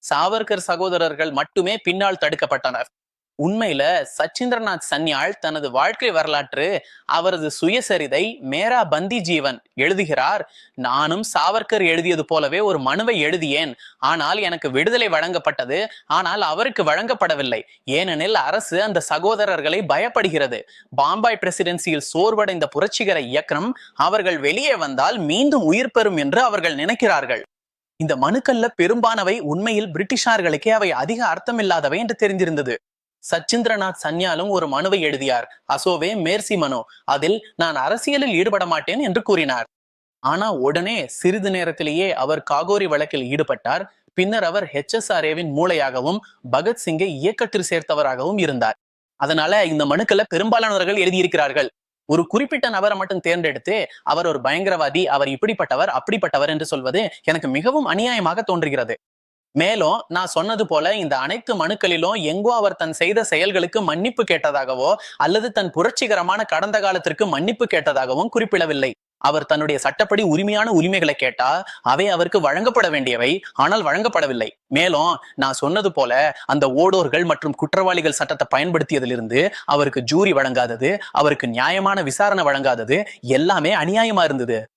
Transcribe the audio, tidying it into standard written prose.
சாவர்கர் சகோதரர்கள் மட்டுமே பின்னால் தடுக்கப்பட்டனர். உண்மையில சச்சீந்திரநாத் சன்யால் தனது வாழ்க்கை வரலாற்று, அவரது சுயசரிதை மேரா பந்தி ஜீவன் எழுதுகிறார். நானும் சாவர்கர் எழுதியது போலவே ஒரு மனுவை எழுதியேன். ஆனால் எனக்கு விடுதலை வழங்கப்பட்டது. ஆனால் அவருக்கு வழங்கப்படவில்லை. ஏனெனில் அரசு அந்த சகோதரர்களை பயப்படுகிறது. பாம்பாய் பிரசிடென்சியில் சோர்வடைந்த புரட்சிகர இயக்கம் அவர்கள் வெளியே வந்தால் மீண்டும் உயிர் பெறும் என்று அவர்கள் நினைக்கிறார்கள். இந்த மனுக்கள்ல பெரும்பானவை உண்மையில் பிரிட்டிஷார்களுக்கே அவை அதிக அர்த்தமில்லாதவை என்று தெரிந்திருந்தது. சச்சீந்திரநாத் சன்யாலும் ஒரு மனுவை எழுதியார். அசோவே மேர்சி மனு. அதில் நான் அரசியலில் ஈடுபட மாட்டேன் என்று கூறினார். ஆனா உடனே சிறிது நேரத்திலேயே அவர் காகோரி வழக்கில் ஈடுபட்டார். பின்னர் அவர் HSRAவின் மூளையாகவும் பகத்சிங்கை இயக்கத்தில் சேர்த்தவராகவும் இருந்தார். அதனால இந்த மனுக்களை பெரும்பாலானவர்கள் எழுதியிருக்கிறார்கள். ஒரு குறிப்பிட்ட நபரை மட்டும் தேர்ந்தெடுத்து அவர் ஒரு பயங்கரவாதி, அவர் இப்படிப்பட்டவர் அப்படிப்பட்டவர் என்று சொல்வது எனக்கு மிகவும் அநியாயமாக தோன்றுகிறது. மேலும் நான் சொன்னது போல இந்த அனைத்து மனுக்களிலும் எங்கோ அவர் தன் செய்த செயல்களுக்கு மன்னிப்பு கேட்டதாகவோ அல்லது தன் புரட்சிகரமான கடந்த காலத்திற்கு மன்னிப்பு கேட்டதாகவும் குறிப்பிடவில்லை. அவர் தன்னுடைய சட்டப்படி உரிமையான உரிமைகளை கேட்டா அவை அவருக்கு வழங்கப்பட வேண்டியவை, ஆனால் வழங்கப்படவில்லை. மேலும் நான் சொன்னது போல அந்த ஓடோர்கள் மற்றும் குற்றவாளிகள் சட்டத்தை பயன்படுத்தியதிலிருந்து அவருக்கு ஜூரி வழங்காதது, அவருக்கு நியாயமான விசாரணை வழங்காதது எல்லாமே அநியாயமா இருந்தது.